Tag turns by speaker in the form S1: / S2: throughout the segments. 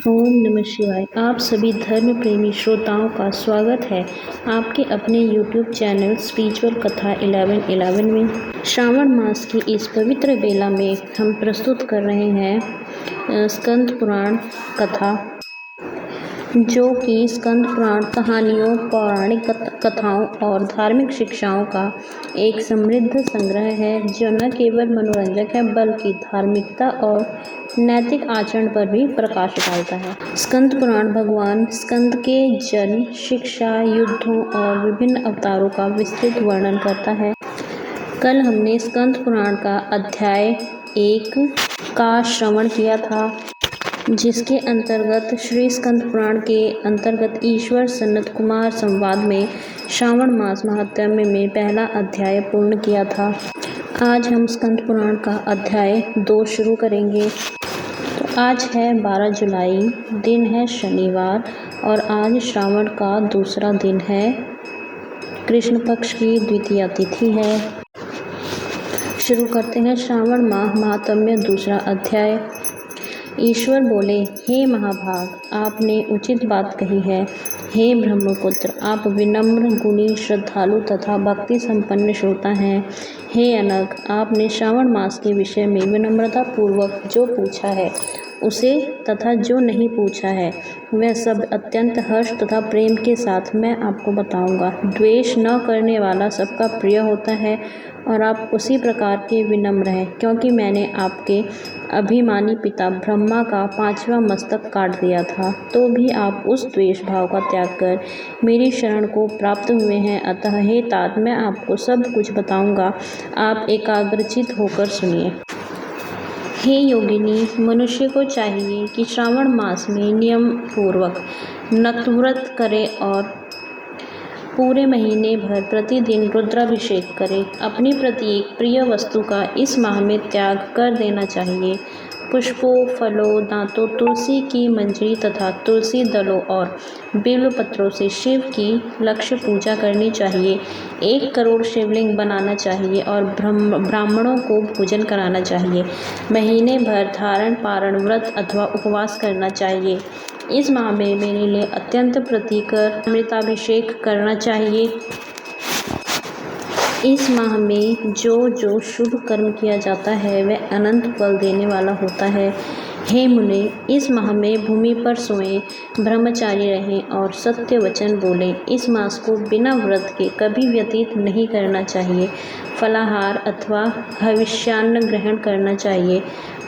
S1: ओम नमः शिवाय। आप सभी धर्म प्रेमी श्रोताओं का स्वागत है आपके अपने YouTube चैनल स्पिरिचुअल कथा 1111 में। श्रावण मास की इस पवित्र बेला में हम प्रस्तुत कर रहे हैं स्कंद पुराण कथा, जो कि स्कंद पुराण कहानियों, पौराणिक कथाओं और धार्मिक शिक्षाओं का एक समृद्ध संग्रह है, जो न केवल मनोरंजक है बल्कि धार्मिकता और नैतिक आचरण पर भी प्रकाश डालता है। स्कंद पुराण भगवान स्कंद के जन्म, शिक्षा, युद्धों और विभिन्न अवतारों का विस्तृत वर्णन करता है। कल हमने स्कंद पुराण का अध्याय 1 का श्रवण किया था, जिसके अंतर्गत श्री स्कंद पुराण के अंतर्गत ईश्वर सनत कुमार संवाद में श्रावण मास महात्म्य में पहला अध्याय पूर्ण किया था। आज हम स्कंद पुराण का अध्याय 2 शुरू करेंगे। तो आज है 12 जुलाई, दिन है शनिवार और आज श्रावण का दूसरा दिन है। कृष्ण पक्ष की द्वितीया तिथि है। शुरू करते हैं श्रावण माह महात्म्य दूसरा अध्याय। ईश्वर बोले, हे महाभाग, आपने उचित बात कही है। हे ब्रह्मपुत्र, आप विनम्र, गुणी, श्रद्धालु तथा भक्ति संपन्न श्रोता हैं। हे अनघ, आपने श्रावण मास के विषय में विनम्रता पूर्वक जो पूछा है उसे तथा जो नहीं पूछा है वह सब अत्यंत हर्ष तथा प्रेम के साथ मैं आपको बताऊंगा। द्वेष न करने वाला सबका प्रिय होता है और आप उसी प्रकार के विनम्र हैं, क्योंकि मैंने आपके अभिमानी पिता ब्रह्मा का 5वां मस्तक काट दिया था, तो भी आप उस द्वेष भाव का त्याग कर मेरी शरण को प्राप्त हुए हैं। अतः हे तात, मैं आपको सब कुछ बताऊंगा, आप एकाग्रचित होकर सुनिए। हे योगिनी, मनुष्य को चाहिए कि श्रावण मास में नियम पूर्वक नक्तव्रत करे और पूरे महीने भर प्रतिदिन रुद्राभिषेक करे। अपनी प्रत्येक प्रिय वस्तु का इस माह में त्याग कर देना चाहिए। पुष्पों, फलों, दांतों, तुलसी की मंजरी तथा तुलसी दलों और बिल्व पत्रों से शिव की लक्ष्य पूजा करनी चाहिए। 1 करोड़ शिवलिंग बनाना चाहिए और ब्राह्मणों को भोजन कराना चाहिए। महीने भर धारण, पारण, व्रत अथवा उपवास करना चाहिए। इस माह में मेरे लिए अत्यंत प्रीतिकर अमृताभिषेक करना चाहिए। इस माह में जो शुभ कर्म किया जाता है वह अनंत फल देने वाला होता है। हे मुने, इस माह में भूमि पर सोएं, ब्रह्मचारी रहें और सत्य वचन बोलें। इस मास को बिना व्रत के कभी व्यतीत नहीं करना चाहिए। फलाहार अथवा हविष्यान्न ग्रहण करना चाहिए।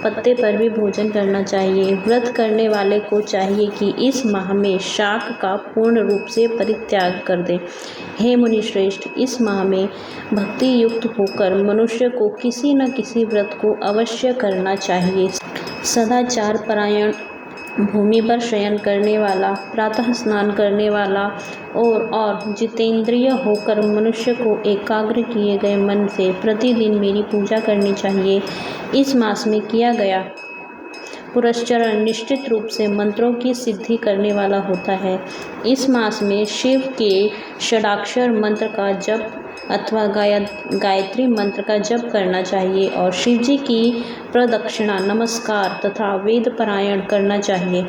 S1: पत्ते पर भी भोजन करना चाहिए। व्रत करने वाले को चाहिए कि इस माह में शाक का पूर्ण रूप से परित्याग कर दे। हे मुनि श्रेष्ठ, इस माह में भक्ति युक्त होकर मनुष्य को किसी न किसी व्रत को अवश्य करना चाहिए। सदाचार परायण, भूमि पर शयन करने वाला, प्रातः स्नान करने वाला और जितेंद्रिय होकर मनुष्य को एकाग्र किए गए मन से प्रतिदिन मेरी पूजा करनी चाहिए। इस मास में किया गया पुरस्चरण निश्चित रूप से मंत्रों की सिद्धि करने वाला होता है। इस मास में शिव के षडाक्षर मंत्र का जप अथवा गायत्री मंत्र का जप करना चाहिए और शिवजी की प्रदक्षिणा, नमस्कार तथा वेद पारायण करना चाहिए।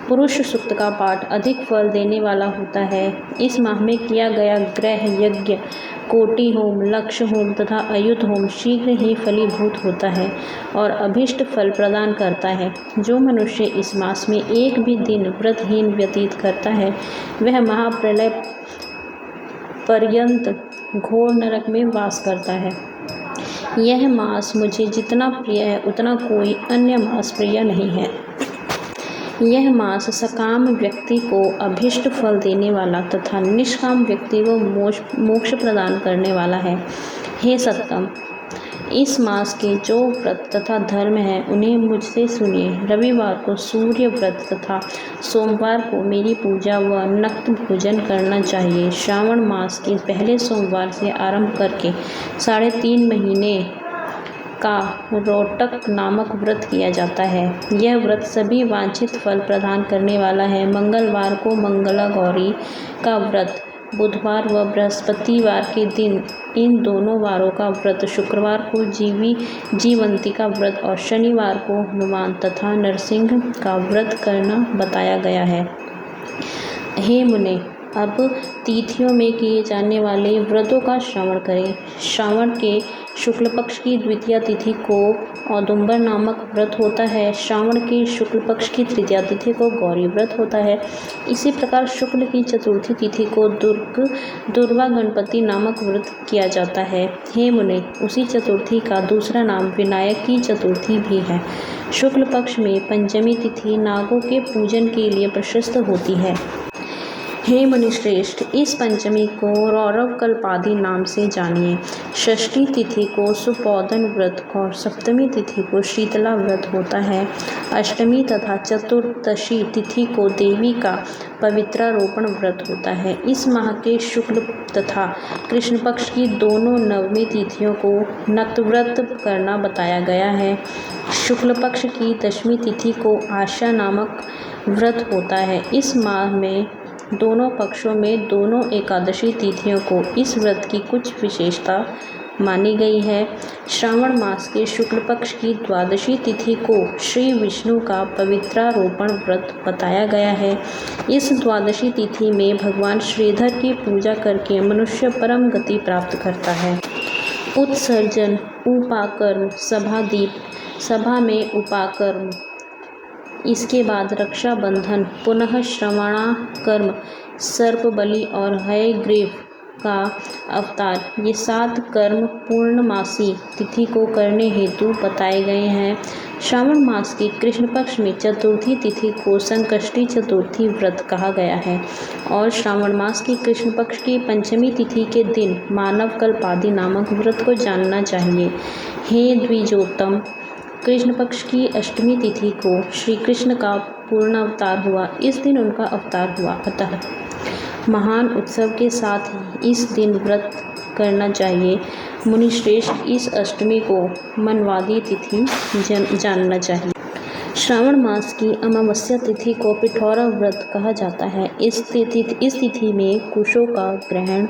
S1: पुरुष सूक्त का पाठ अधिक फल देने वाला होता है। इस माह में किया गया ग्रह यज्ञ, कोटि होम, लक्ष्य होम तथा अयुत होम शीघ्र ही फलीभूत होता है और अभीष्ट फल प्रदान करता है। जो मनुष्य इस मास में एक भी दिन व्रतहीन व्यतीत करता है वह महाप्रलय पर्यंत घोर नरक में वास करता है। यह मास मुझे जितना प्रिय है उतना कोई अन्य मास प्रिय नहीं है। यह मास सकाम व्यक्ति को अभीष्ट फल देने वाला तथा निष्काम व्यक्ति को मोक्ष प्रदान करने वाला है। हे सत्तम, इस मास के जो व्रत तथा धर्म हैं उन्हें मुझसे सुनिए। रविवार को सूर्य व्रत तथा सोमवार को मेरी पूजा व नक्त भोजन करना चाहिए। श्रावण मास के पहले सोमवार से आरंभ करके 3.5 महीने का रोटक नामक व्रत किया जाता है। यह व्रत सभी वांछित फल प्रदान करने वाला है। मंगलवार को मंगला गौरी का व्रत बुधवार व बृहस्पतिवार के दिन इन दोनों वारों का व्रत, शुक्रवार को जीवंती का व्रत और शनिवार को हनुमान तथा नरसिंह का व्रत करना बताया गया है। हे मुने, अब तिथियों में किए जाने वाले व्रतों का श्रवण करें। श्रावण के शुक्ल पक्ष की द्वितीया तिथि को औदुंबर नामक व्रत होता है। श्रावण के शुक्ल पक्ष की तृतीया तिथि को गौरी व्रत होता है। इसी प्रकार शुक्ल की चतुर्थी तिथि को दुर्वा गणपति नामक व्रत किया जाता है। हे मुने, उसी चतुर्थी का दूसरा नाम विनायक की चतुर्थी भी है। शुक्ल पक्ष में पंचमी तिथि नागों के पूजन के लिए प्रशस्त होती है। हे मुनिश्रेष्ठ, इस पंचमी को रौरव कल्पादि नाम से जानिए। षष्ठी तिथि को सुपौदन व्रत और सप्तमी तिथि को शीतला व्रत होता है। अष्टमी तथा चतुर्दशी तिथि को देवी का पवित्रारोपण व्रत होता है। इस माह के शुक्ल तथा कृष्ण पक्ष की दोनों नवमी तिथियों को नक्तव्रत करना बताया गया है। शुक्ल पक्ष की दशमी तिथि को आशा नामक व्रत होता है। इस माह में दोनों पक्षों में दोनों एकादशी तिथियों को इस व्रत की कुछ विशेषता मानी गई है। श्रावण मास के शुक्ल पक्ष की द्वादशी तिथि को श्री विष्णु का पवित्रारोपण व्रत बताया गया है। इस द्वादशी तिथि में भगवान श्रीधर की पूजा करके मनुष्य परम गति प्राप्त करता है। उत्सर्जन, उपाकर्म, सभादीप, सभा में उपाकर्म, इसके बाद रक्षाबंधन, पुनः श्रवणाकर्म, सर्प बलि और हयग्रीव का अवतार, ये 7 कर्म पूर्णमासी तिथि को करने हेतु बताए गए हैं। श्रावण मास की कृष्ण पक्ष में चतुर्थी तिथि को संकष्टी चतुर्थी व्रत कहा गया है और श्रावण मास की कृष्ण पक्ष की पंचमी तिथि के दिन मानव कल्पादि नामक व्रत को जानना चाहिए। हे द्विजोत्तम, कृष्ण पक्ष की अष्टमी तिथि को श्री कृष्ण का पूर्ण अवतार हुआ। इस दिन उनका अवतार हुआ, अतः महान उत्सव के साथ ही इस दिन व्रत करना चाहिए। मुनिश्रेष्ठ, इस अष्टमी को मनवादी तिथि जानना चाहिए। श्रावण मास की अमावस्या तिथि को पिठौरा व्रत कहा जाता है। इस तिथि में कुशों का ग्रहण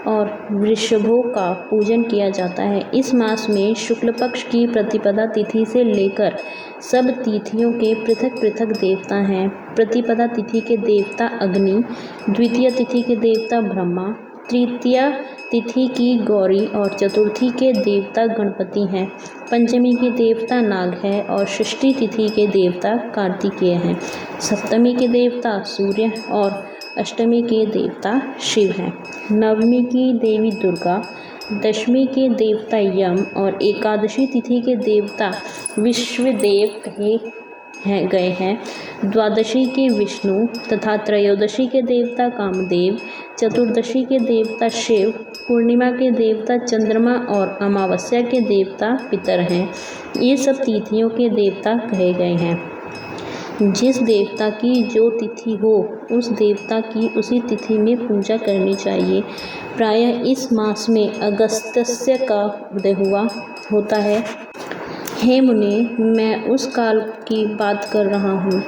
S1: और वृषभों का पूजन किया जाता है। इस मास में शुक्ल पक्ष की प्रतिपदा तिथि से लेकर सब तिथियों के पृथक पृथक देवता हैं। प्रतिपदा तिथि के देवता अग्नि, द्वितीय तिथि के देवता ब्रह्मा, तृतीया तिथि की गौरी और चतुर्थी के देवता गणपति हैं। पंचमी के देवता नाग है और षष्ठी तिथि के देवता कार्तिकेय हैं। सप्तमी के देवता सूर्य और अष्टमी के देवता शिव हैं। नवमी की देवी दुर्गा, दशमी के देवता यम और एकादशी तिथि के देवता विश्वदेव कहे गए हैं। द्वादशी के विष्णु तथा त्रयोदशी के देवता कामदेव, चतुर्दशी के देवता शिव, पूर्णिमा के देवता चंद्रमा और अमावस्या के देवता पितर हैं। ये सब तिथियों के देवता कहे गए हैं। जिस देवता की जो तिथि हो उस देवता की उसी तिथि में पूजा करनी चाहिए। प्रायः इस मास में अगस्त्य का उदय होता है। हे मुने, मैं उस काल की बात कर रहा हूँ,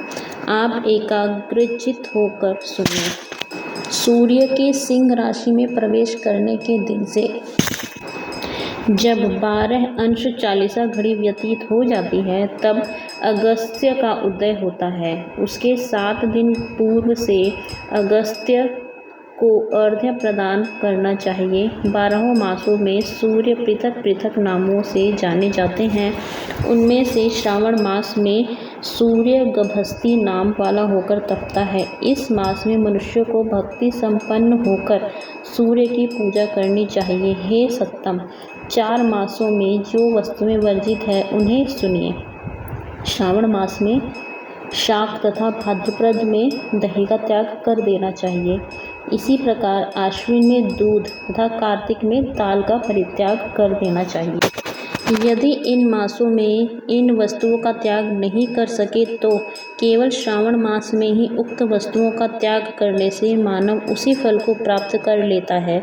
S1: आप एकाग्रचित्त होकर सुनिए। सूर्य के सिंह राशि में प्रवेश करने के दिन से जब 12 अंश 40 घड़ी व्यतीत हो जाती है तब अगस्त्य का उदय होता है। उसके 7 दिन पूर्व से अगस्त्य को अर्घ्य प्रदान करना चाहिए। 12 मासों में सूर्य पृथक पृथक नामों से जाने जाते हैं। उनमें से श्रावण मास में सूर्य गभस्ती नाम वाला होकर तपता है। इस मास में मनुष्य को भक्ति संपन्न होकर सूर्य की पूजा करनी चाहिए। हे सत्तम, 4 मासों में जो वस्तुएं वर्जित है उन्हें सुनिए। श्रावण मास में शाक तथा भाद्रपद में दही का त्याग कर देना चाहिए। इसी प्रकार आश्विन में दूध तथा कार्तिक में ताल का परित्याग कर देना चाहिए। यदि इन मासों में इन वस्तुओं का त्याग नहीं कर सके तो केवल श्रावण मास में ही उक्त वस्तुओं का त्याग करने से मानव उसी फल को प्राप्त कर लेता है।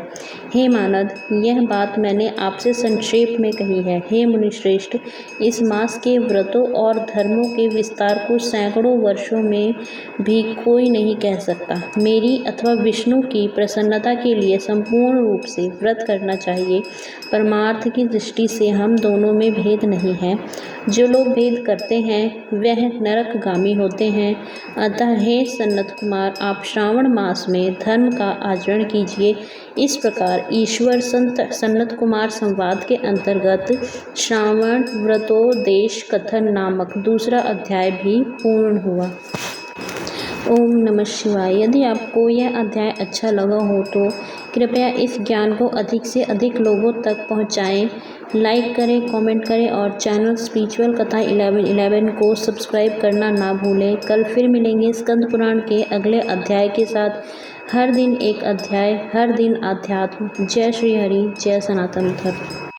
S1: हे मानद, यह बात मैंने आपसे संक्षेप में कही है। हे मुनिश्रेष्ठ, इस मास के व्रतों और धर्मों के विस्तार को सैकड़ों वर्षों में भी कोई नहीं कह सकता। मेरी अथवा विष्णु की प्रसन्नता के लिए संपूर्ण रूप से व्रत करना चाहिए। परमार्थ की दृष्टि से हम दोनों में भेद नहीं है। जो लोग भेद करते हैं वह नरकगामी होते हैं। अतः हे सनत कुमार, आप श्रावण मास में धर्म का आचरण कीजिए। इस प्रकार ईश्वर सनत कुमार संवाद के अंतर्गत श्रावण व्रतोदेश कथन नामक दूसरा अध्याय भी पूर्ण हुआ। ओम नमः शिवाय। यदि आपको यह अध्याय अच्छा लगा हो तो कृपया इस ज्ञान को अधिक से अधिक लोगों तक पहुंचाएं। लाइक करें, कमेंट करें और चैनल स्पिरिचुअल कथा 1111 को सब्सक्राइब करना ना भूलें। कल फिर मिलेंगे स्कंद पुराण के अगले अध्याय के साथ। हर दिन एक अध्याय, हर दिन आध्यात्म। जय श्री हरि, जय सनातन धर्म।